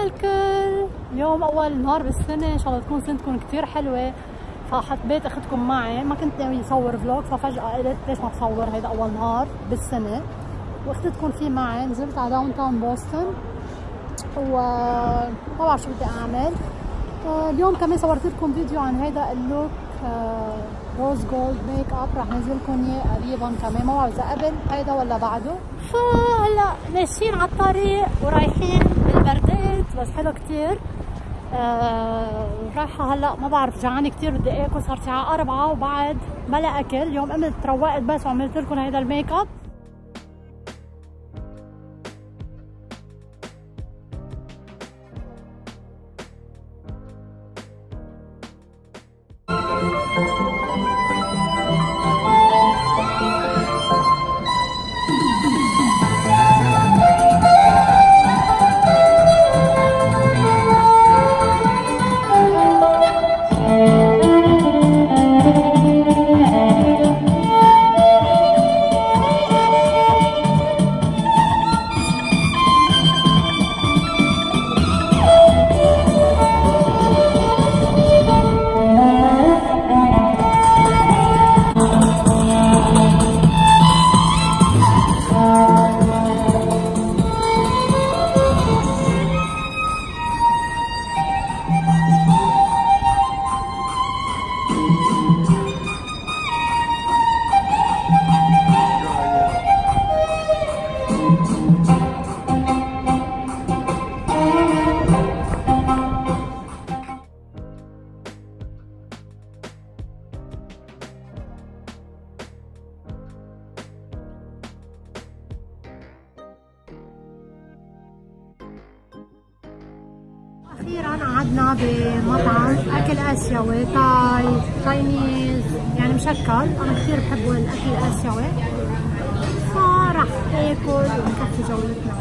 للكل. اليوم اول نهار بالسنه، ان شاء الله تكون سنتكم كثير حلوه. فحبيت اخذكم معي، ما كنت ناوي اصور فلوج، ففجاه قلت ليش ما بصور، هيدا اول نهار بالسنه واخذتكم فيه معي. نزلت على داون تاون بوسطن وما بعرف شو بدي اعمل. اليوم كمان صورت لكم فيديو عن هيدا اللوك روز جولد ميك اب، رح نزل لكم اياه قريبا كمان، ما بعرف اذا قبل هيدا ولا بعده. فهلا ماشيين على الطريق ورايحين بالبردات، بس حلو كثير. رايحه هلا ما بعرف، جوعانه كثير بدي اكل، صار الساعه 4 وبعد بلا اكل. اليوم قمت روقت بس وعملت لكم هيدا الميك اب. اخيرا قعدنا بمطعم اكل اسيوي، تاينيز يعني مشكل. انا كثير بحب الاكل الاسيوي، فرح اكل ونكفي جولتنا.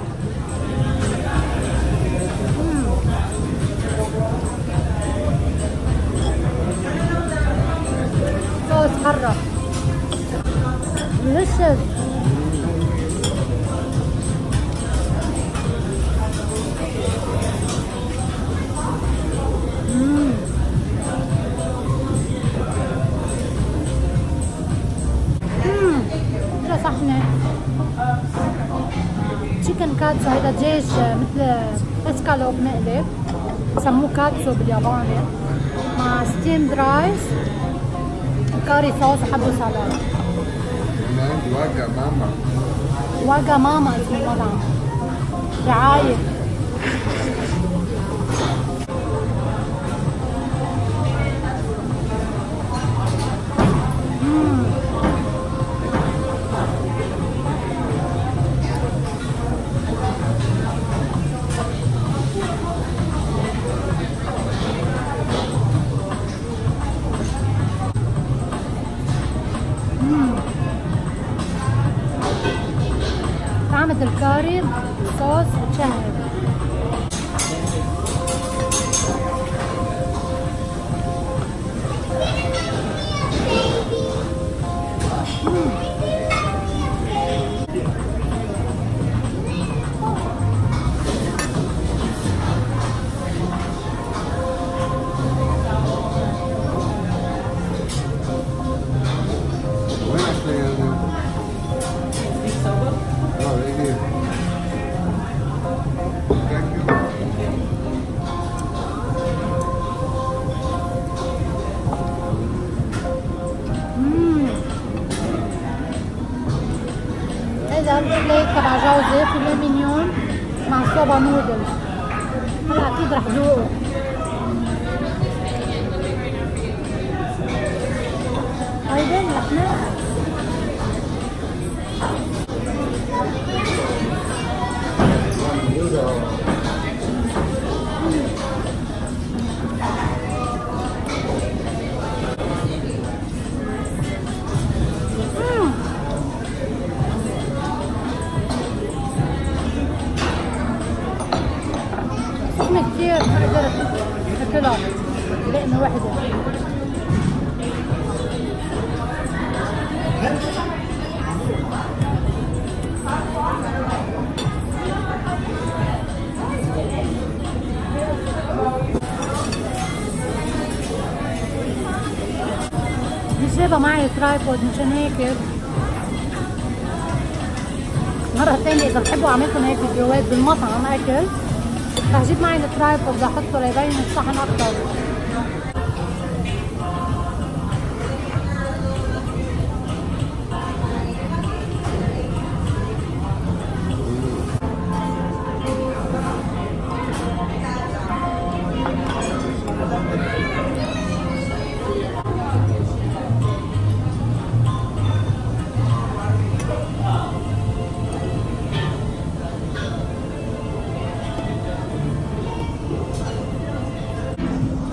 صوص حرة delicious. صحنة تشيكن كاتسو، هيدا دجاج مثل اسكالوب مقلي، بسموه كاتسو بالياباني، مع ستيمد رايس وكاري صوص وحبه سلطة. واجا ماما، واجا ماما اسم المطعم، رعاية. طعمة الكاري صوص بتشهد. هذا البليت تبع جوزي فيليه مينيون مع صوبا نودلز. هلا اكيد رح ذوقه. هيدين لحمة كثير، ما قدرت اكلها لقمة واحدة. جايبه معي ترايبود مشان هيك مرة ثانية إذا بتحبوا أعملكم هيك فيديوهات بالمطعم أكل رح جيب معي الترايبود لأحطه ليبين الصحن أكتر.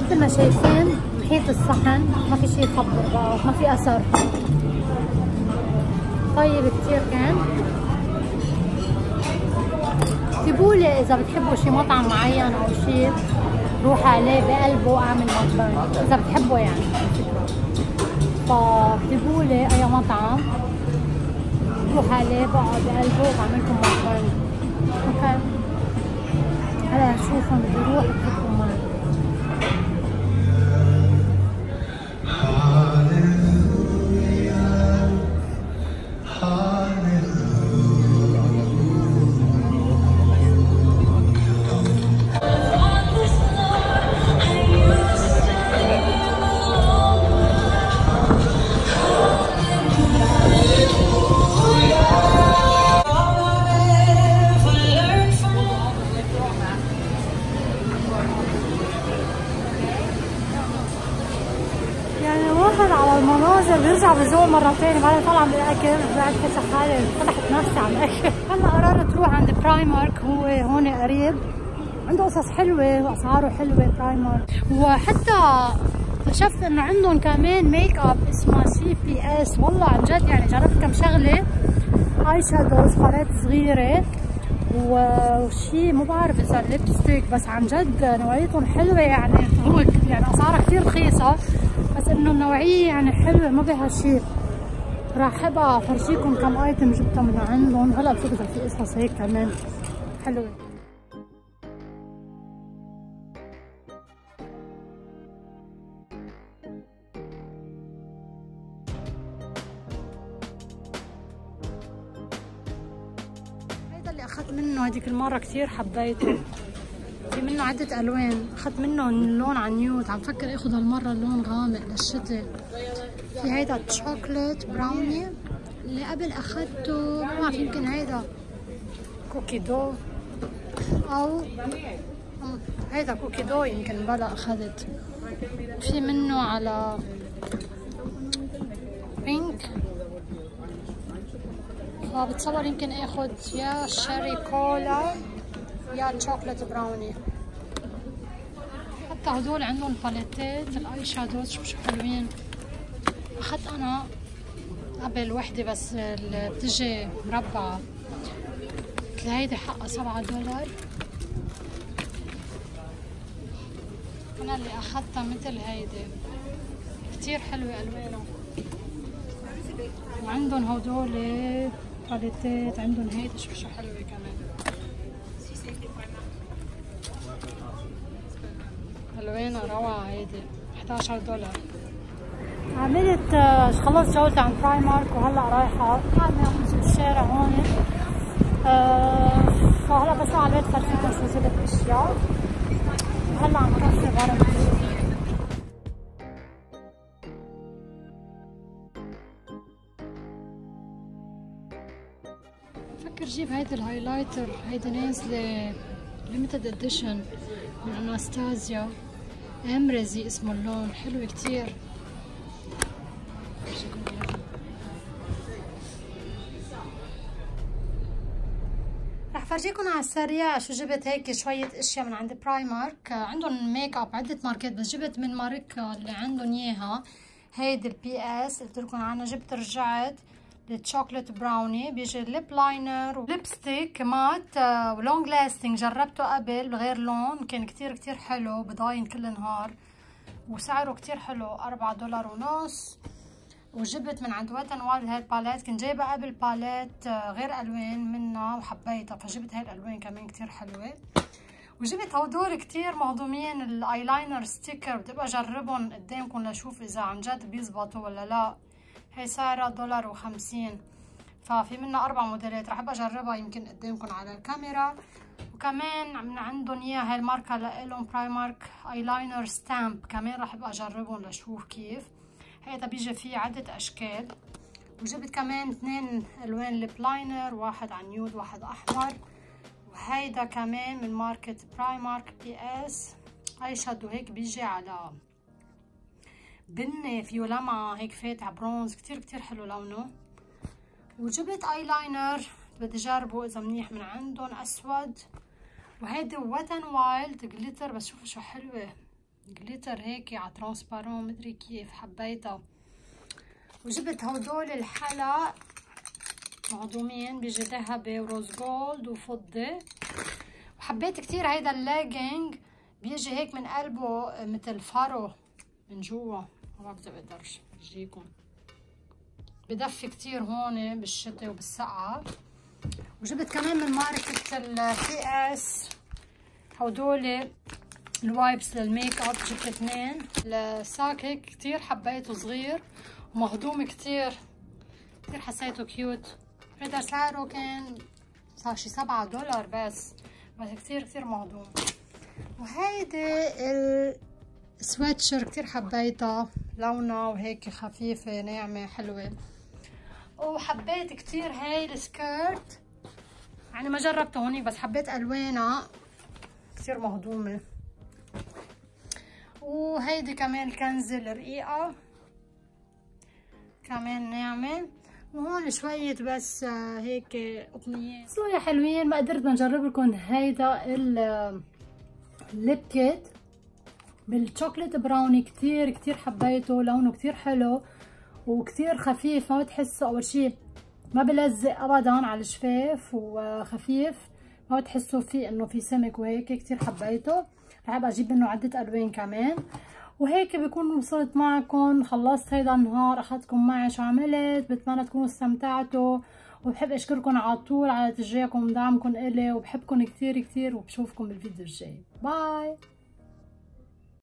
مثل ما شايفين محيط الصحن ما في شيء يخبر بقى، ما في اثر. طيب كتير كان. اكتبوا لي اذا بتحبوا شي مطعم معين او شي روح عليه بقلبه اعمل مطبخ اذا بتحبوا يعني. فاكتبوا لي اي مطعم روح عليه بقى بقلبه وبعملكم مطبخ. اوكي هلا شوفوا بدي اروح بحكم معي. على المناظر بيرجع بجوع مرة ثانية بعدين طالعة من الأكل بعد كذا حالي فتحت نفسي على الأكل. هلا قررت روح عند برايمارك هو هون قريب عنده قصص حلوة وأسعاره حلوة برايمارك. وحتى اكتشفت إنه عندهم كمان ميك اب اسمه CPS. والله عن جد يعني جربت كم شغلة اي شادوز خرائط صغيرة وشي مو بعرف إذا ليبستيك بس عن جد نوعيتهم حلوة يعني هو يعني أسعارها كثير رخيصة بس انه النوعية يعني حلوة ما بها شيء. راح ابقى افرجيكم كم ايتم جبتها من عندهم. هلا بشوف اذا في قصص هيك كمان حلوة. هيدا اللي اخذت منه هديك المرة كثير حبيته. في منه عدة ألوان، أخذت منه اللون على نيوت، عم فكر آخذ هالمرة اللون غامق للشتاء. في هيدا تشوكلت براوني اللي قبل أخذته ما بعرف يمكن هيدا كوكي دو أو هيدا كوكي دو يمكن بلا أخذت. في منه على بينك فبتصور يمكن آخذ يا شيري كولا يا شوكلت براوني. حتى هدول عندهم باليتات الاي شادوز شو حلوين. اخذت انا قبل وحده بس اللي بتجي مربعه قلت لها هيدي حقها $7. انا اللي اخذتها مثل هيدي كتير حلوه الوانها. وعندهم هدول باليتات عندهم هيدي شو حلوه كمان. الوانها روعة هيدي $11. عملت خلصت جولتي عند برايمارك وهلا رايحة قاعدة عم بمشي بالشارع هون. فهلا بس على البيت فرجيكم شو جبت اشياء. هلا عم كفي برد. بفكر جيب هيدي الهايلايتر هيدي نازلة ليميتد اديشن من اناستازيا امرزي اسمه اللون حلو كتير. رح فرجيكم على السريع شو جبت. هيك شوية اشياء من عند برايمارك. عندهم ميك اب عدة ماركات بس جبت من ماركة اللي عندهم اياها هيدي الPS قلت لكم عنها. جبت رجعت الشوكلت براوني بيجي ليب لاينر وليبستيك مات ولونج لاستنج. جربته قبل بغير لون كان كتير حلو بضاين كل نهار وسعره كتير حلو $4.50. وجبت من عند ويت ان وايلد هاي الباليت. كنت جايبه قبل باليت غير الوان منها وحبيتها فجبت هاي الالوان كمان كتير حلوه. وجبت هدول كتير مهضومين الايلاينر ستيكر، بدي ابقى اجربهم قدامكم لاشوف اذا عن جد بيزبطوا ولا لا. هي سعرها $1.50، ففي منها 4 موديلات، رح ابقى اجربها يمكن قدامكم على الكاميرا. وكمان من عندهم اياها هاي الماركة لإلهم برايمارك ايلاينر ستامب، كمان رح ابقى اجربهم لشوف كيف. هيدا بيجي فيه عدة اشكال. وجبت كمان 2 الوان ليب لاينر، واحد عنيود واحد احمر. وهيدا كمان من ماركة برايمارك PS اي شادو، هيك بيجي على بني فيه لمعة هيك فاتح برونز، كتير حلو لونه. وجبت ايلاينر بدي جربه اذا منيح من عندهم، اسود. وهيدي وات ان وايلد جليتر، بس شوفوا شو حلوة جليتر هيك على ترانسبارون، مدري كيف حبيتها. وجبت هدول الحلق مهضومين، بيجي ذهبي وروز جولد وفضة. وحبيت كتير هيدا اللاجينج، بيجي هيك من قلبه مثل فرو من جوا، ما بقدرش بجيكم، بدفي كتير هون بالشتاء وبالسقعة. وجبت كمان من ماركة PS هدول الوايبس للميك اب، جبت 2 لساك هيك كتير حبيته، صغير ومهضوم كتير حسيته كيوت. هيدا سعره كان صار شي $7 بس كتير مهضوم. وهيدي السويتشر كتير حبيتها، لونها وهيك خفيفة ناعمة حلوة. وحبيت كتير هاي السكيرت، يعني ما جربته هونيك بس حبيت الوانها كتير مهضومة. وهيدي كمان الكنزة الرقيقة كمان ناعمة. وهون شوية بس هيك قطنيات سوري حلوين. ما قدرت نجرب لكم هيدا الليب كيت بالشوكليت براوني، كتير حبيته، لونه كتير حلو وكتير خفيف، ما بتحسوا اول شي ما بلزق ابدا على الشفاف، وخفيف ما بتحسوا فيه انه في سمك وهيك، كتير حبيته. رح ابقى اجيب منه عدة الوان كمان. وهيك بكون وصلت معكم، خلصت هيدا النهار، اخذتكم معي شو عملت. بتمنى تكونوا استمتعتوا، وبحب اشكركم على طول على تشجيعكم ودعمكم الي، وبحبكم كتير وبشوفكم بالفيديو الجاي. باي.